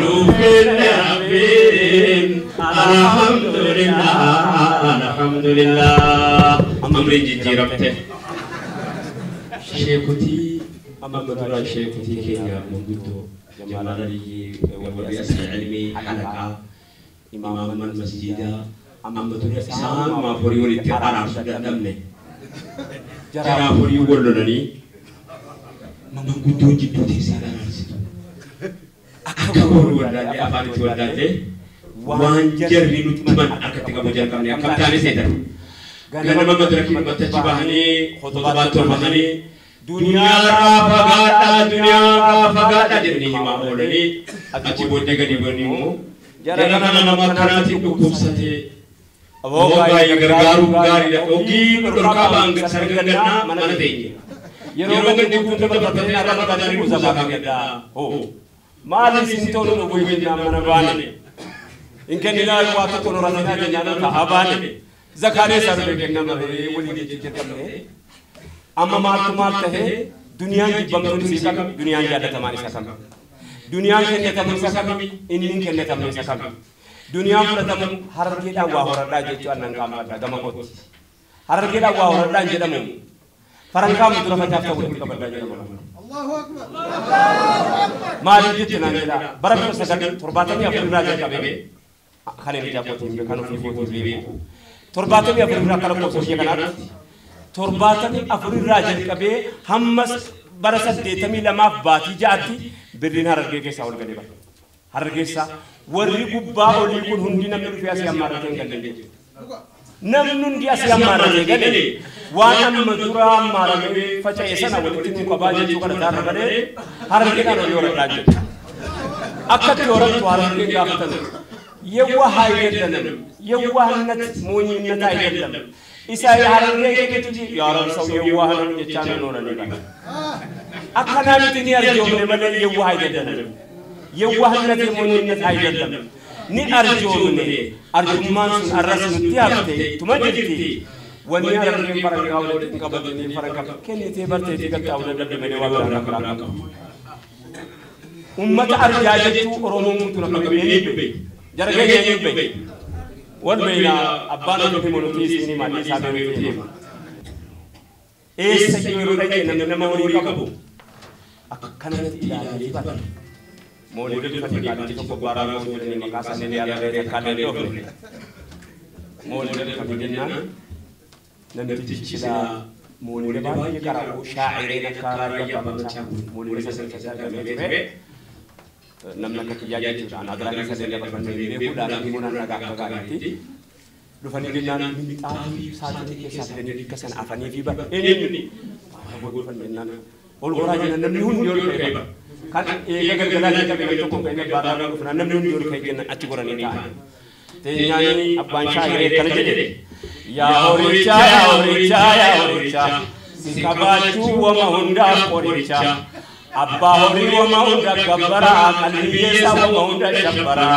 نوفل ربين الحمد لله الحمد لله أمري جدي ربته شيخوتي أما بدر شيخوتي كينيا مبتو جمال علي والرئيس العلمي حلقة إمام المسجد أما بدر إسلام ما فوري ولي تقارع سدى دمني جرى فوري ولنني مبتو جدو تسيرا أكبر ولدي أفاني ولدي وانجر لنتمن أكتك مجال كمني أكتاني سيدر غانا مبتركي متجبهني خطبات المغني دنيا رافقاتا جرني ما أولي أجيبو دقني بنيمو جرنا نما كراتي بكوبستي أبوغا يغرغارو غاري لأوغي بركابان سرغنا منتيني يروغن دي كنت بطلنا رمضاني مزاقا كدا مالي سنتون نبوي بنا منباني إن كان لا يواتو تنورتنا جنانا تهاباني زكاري سربي كنا مرهي ولي جيجي كمي أما مالتو है दुनिया की बंगलों से सकम दुनिया की आदत हमारी सकम दुनिया के नेता हम सकम इन्हीं के नेता हम सकम दुनिया पर तम हर केला वाहरदा जेचु अनन काम करता गमकोत हर केला वाहरदा जेदम फरंका मुद्रा फजाफ्ता उठ का बदला जेदम अल्लाहु अकबर मारी जितना जेदा बरफ सगन थोरबातनी अफुल राजा कबे खाने में जापो थी खानो फी फोटो भी थोरबातनी अफुल राजा कल को सोचिए कना torbaatanii afurii raajal qabee hammas bara 82 baatii jaatti birriin harargee keessaa ol galee bara harargeessa warri gubbaa olii kun hundi namni dhufee asii ammaarratee hin galle namni hundi asii ammaarratee gale waan amma dura ammaarratee faca'e sana walitti nu qabaa jechuu kana taarra galee harargeedhaan olii horadhaa jedhu akkatti horattu harargee gaafatan yewwa haa jedhan yewwa hannat moonyinnata jedhan إسحاق هارني كتير يا رب سوي يوهان يجتمع نورا نبى أكنا نتني أرجو من بدل يوهاي جدنا يوهان نتمنى نتاي جدنا ني أرجو من أرجو ما أرس نتيابته تمجدتي وني أرجو فرق أولاد كبدني فرق كن يتبرت يتكلم أولاد بدمني وابرنا فرق أمة أرجاجتو أرونم تنقبني بي جرجعني بي والبينا أبانا في مولوتيس إني مالي سامي فيه إيه سيجورو رأي نمنا مولي كابو أكنا إلى جيبان مولي رفاتي كالي تكو بارا مولي مكاسا نلي على غير كالي دوبل مولي رفاتي جنان نمتجيلا مولي رفاتي كارو شاعرين كاريا بامتا مولي رفاتي كالي namna katiya jechuudha adraani sadele qabannee beekuudhaan himuna nagaa kagaatti dhufanii dinnaan mixaafi saatii keessaa fidanii dikkasan afanii fi bara eenyuuni godhufan dinnaan ol goraa jiran namni hundi ol ka'e kan eega galgalaa qabee tokko ka'ee baaraa dhufnaan namni hundi ol ka'e jennan achi goranii ta'an teenyaani abbaan shaa'iree kana jedhe yaa horicha si kabaachuu wama hundaaf horicha Abba hori wama hunda gabbara kalbiyesa wama hunda shabbara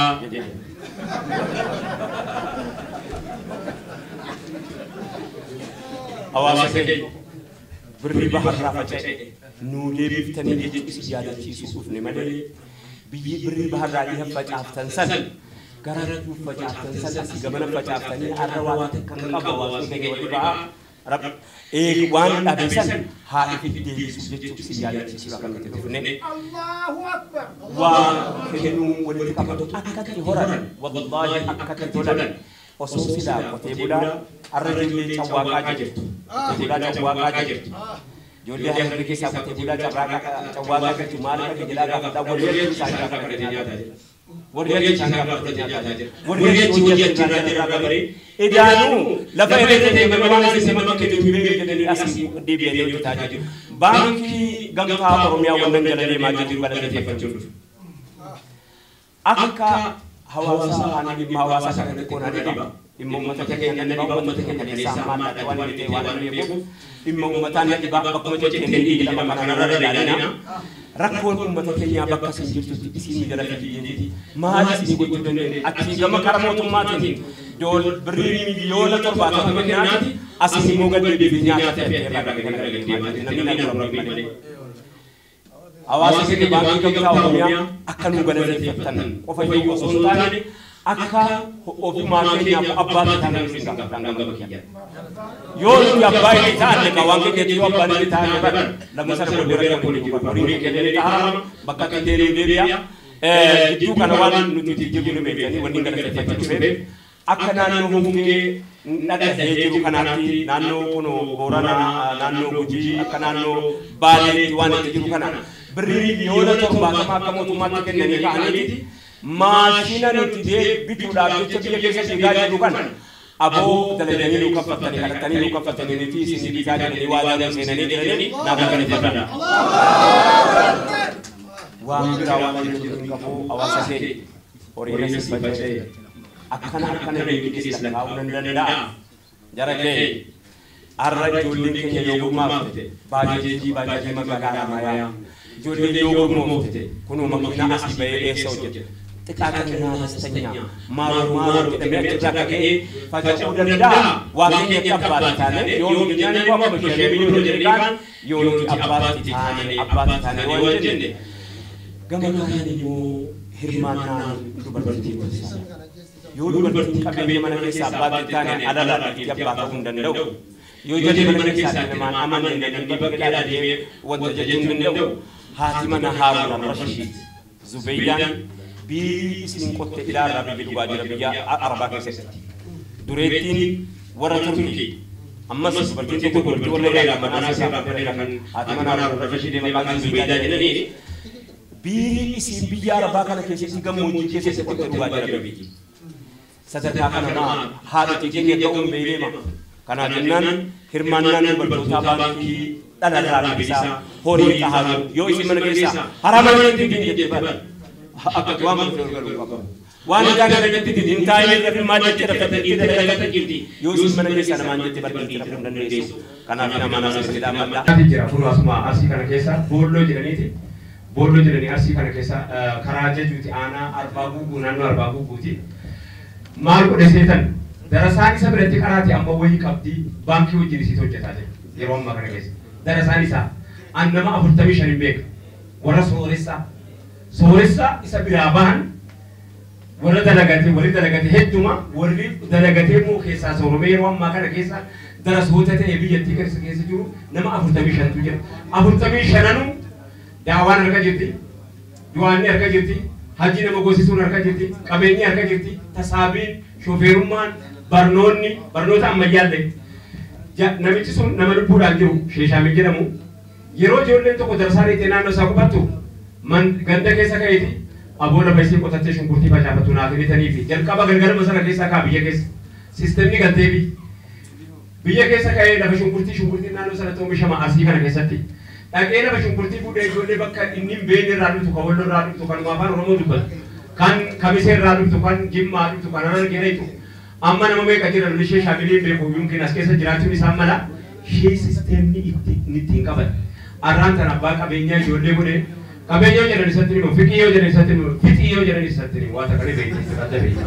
awasa ke birri bahar raface nuulee biftanii jechuun yaadachiisuuf ne malee biyyi birri bahar raadii facaaftan san gara facaaftan san si gamana facaaftanii arrawaa kan qabu hawaasni keenya wali ba'a رب إيه وان أبيسان هاي في ديس جت سيالة سيرا كم تدفنه الله أكبر وكأنه ولد كابتو أكاد يهران والله أكاد يهران وسوسيلا وتبولا الرجل جواكا جت تبولا جواكا جت جودي هاي الرجال تبولا جواكا جت مالك جلالا كذا ولد سانجا كذا وريا چانگا پرتیا تاجر وريا چوجيا چانگا راغبري ادانو لفايرته ممن سيسمن كي دوبي كدني اسي ديبي نيو تاجر بانكي غمتا اوروميا وندن جلدي ماجي بدل تفجر اكا حواسا اني حواسا كنا ديبا immo matake ngene ba matake ngene sama ta wani te wani yebo immo matane diba bakko jete ngene di la manana dalina rakkoon ummata keenya bakka sin jirtutti isin dara fidiyeti maali sin godhudane atti gama karamootummaatiin dool birrii miliyoona 70 kennaati asin immoo gadde bi nyaata ta'e irraa namni na gurra malee Awasi ke bangki kita Oromia akan menggantikan apa yang Sultan akan ofuma Kenya abad tanah singgah tangga bagian. Yo ya baik tanah kawan kita itu abad tanah kan. Lama saya berdiri politik politik dari haram bakat dari dia itu kan awan nuti jadi ini wani kan kita itu akan nanu mungkin nada itu kan nanti nanu kuno borana nanu uji akan nanu balik wan itu kan beri yola coba sama kamu tumat kene ni kan ini masina nuti de bitu da bitu ke siga itu kan abo dalene ni luka patani kan tani luka patani ni ti sini di kaje ni wala dan sene ni naga kan pada wa birawan ni kamu awasase orienasi baca akan ini kisah kau dan jarak deh arah juling kenya yogu mafte baji magara maya juling yogu mafte kuno makina asli bayi esojet tekakan na setenya maru kita berjaga ke fajar udah dah waktunya kabar tane yogu nyani apa bersih minum jadikan yogu apa tane wajen gambar ini mu hirmana itu berarti Yulu berarti kami mana kisah abad tane adalah tiap bakung dan dau. Yulu jadi mana kisah teman aman dan dibagi ada di wajah jejun dan dau. Hati mana Harun Rashid Zubaidan bi ismin kote idara bi wajah biya arba kisah. Duretin wara turki. Amma seperti itu boleh lah mana siapa dengan hati mana Harun Rashid dengan Zubaidan ini. Bi ismin biya arba kana kisah gamu kisah seperti wajah biya. Sadarkan nama hari ini kita umberi mah karena dengan hirmanan berdoa bagi dan bisa hori tahan yo isi mana bisa haraman tinggi di depan apa tua menurut wanita yang tinggi intai dari mana kita dapat kirti yo isi mana bisa nama kita berkirti dan desa karena nama kita mata tidak perlu semua asli karena kisah boleh jadi asli karena kisah karaja juti ana arbabu gunanu arbabu buti Malu desetan, darasani sa berarti karati amma wahi kabdi banki wajiri situ jatade, yerom makanya guys. Darasani sa, anda ma afurtami sharim bek, wara soresa isa biraban, wara dalagati hetuma, wari dalagati mu kesa sorome yerom makanya kesa, daras hotate ebi jati kesa juru, nama afurtami shan tuja, afurtami shananu, dawan harga jati, duani harga jati. Haji nama gosisun harga jirti, kabeni harga jirti, tasabin, shoferumman, barnota amma jalle. Namichi sun nama lubbuudhaan jiru sheeshaamii jedhamu yeroo ijoolleen tokko darsaanii itti naannoo isaa qubatu man ganda keessa ka'eeti aboola baay'isee qotattee shunkurtii facaafatu naaf hidhatanii fi jalqaba gargarama sana keessaa kaa biyya keessa siistemni galtee biyya keessa ka'ee lafa shunkurtii naannoo sanatti oomishama asii kana keessatti. Dhaqee nama shunkurtii fuudhee ijoollee bakka inni hin beekne irraa dhuftu kan walloo irraa dhuftu kan afaan Oromoo dubbatu kan kamisee irraa dhuftu kan jimmaa dhuftu kan harargee dhuftu amma nama meeqa jira ishee shaamilee beeku yookiin as keessa jiraachuun isaa mala ishee sisteemni ittiin qaban arraan tan abbaa qabeenyaa ijoollee godhee qabeenya yoo jedhan isatti himu fiqii yoo jedhan isatti himu fixii yoo jedhan isatti himu waa takka beekte adda beekte.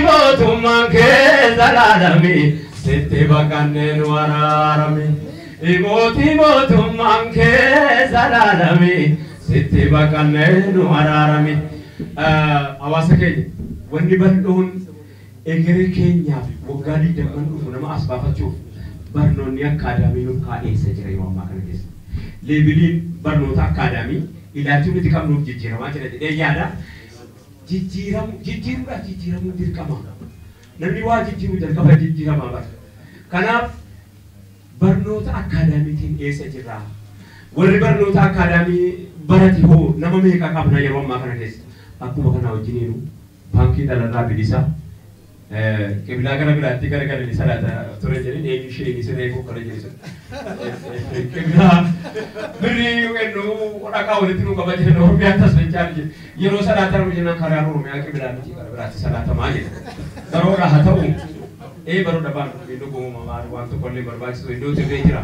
Mootummaan keessa laalamee sitti bakkanneen waraarame. Mootummaan keessa laalamee sitti bakkanneen waraarame. Hawaasa keenya wanni bal'oon egeree keenyaaf waggaa 20 dhufu nama as baafachuuf barnoonni akkaadaamii nuuf kaa'eessa jira yeroo ammaa kana keessa. Leebiliin barnoota akkaadaamii ilaalchuun nuti qabnuuf jijjiiramaa jira jedhee yaada. Jijjiiruudhaaf dirqama. Namni waa jijjiiruu jalqaba jijjiiramaa bara. Kanaaf barnoota akkaadaamiitiin eessa jirra? Warri barnoota akkaadaamii barate hoo nama meeqa qabna yeroo ammaa kana keessa? Akkuma kana wajjiniinu baankii dhalarraa bilisa qibla gara biraatti gara galanii salaata ture jedhanii eenyu ishee siree kokkala jedhu. Qibla birrii kennu dhaqaa walitti nu qaba jedhan Oromiyaa tasbachaa jedhu. Yeroo salaata nu jennan karaa Oromiyaa qibla miti gara biraatti salaatamaa jedha. Baroodha haa ta'u baroodha baan dhuguma waan tokkollee barbaachisu iddoo tirree jira.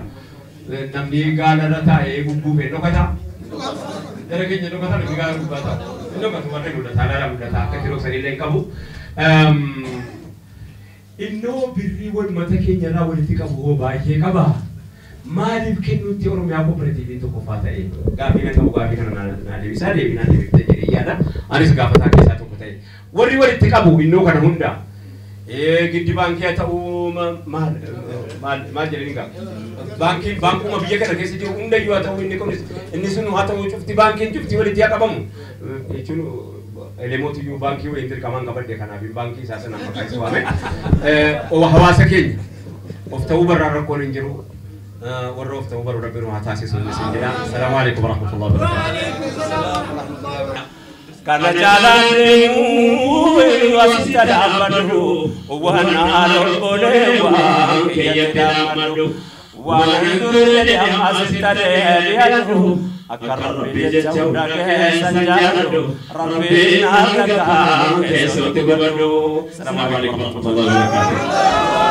Namni gaalarra taa'ee gugguufee dhokata. Jara keenya dhokata nuti gaara gubbata. Dhokatu warreen mudata alaala mudata akka yeroo sanillee hin qabu. Innoo birrii wal mata keenya irraa walitti qabu hoo baay'ee qaba. maaliif kennuutti Oromiyaa kooperaatiivii tokko fa'aa ta'e gaaffiin akka gaafii kana naa deebisaa deebinaa deebitee jedhee yaada anis gaafataa keessaa tokko ta'e warri walitti qabu innoo kana hunda giddi baankii haa ta'uu maal jedhanii gaa baankuma biyya kana keessa jiru hundayyuu haa ta'uu inni sun haa ta'uu cufti baankiin cufti walitti haa qabamu jechuun elemootiyyu baankii waliin dirqamaan qabadde kanaaf baankii isaa sana maqaa isa waame hawaasa keenya of ta'uu barraan rakkoon hin jiru warra of ta'uu baruu rabbiin haa taasisu isin jedha assalaamu alaikum warahmatullahi wabarakatuh karena jalan deemu wasita damadu wana boleh wang kaya damadu wana dure amasita deliadu akar rabbi jauh ke sanjadu rabbi nagaga kesutu badu. Assalamualaikum warahmatullahi wabarakatuh.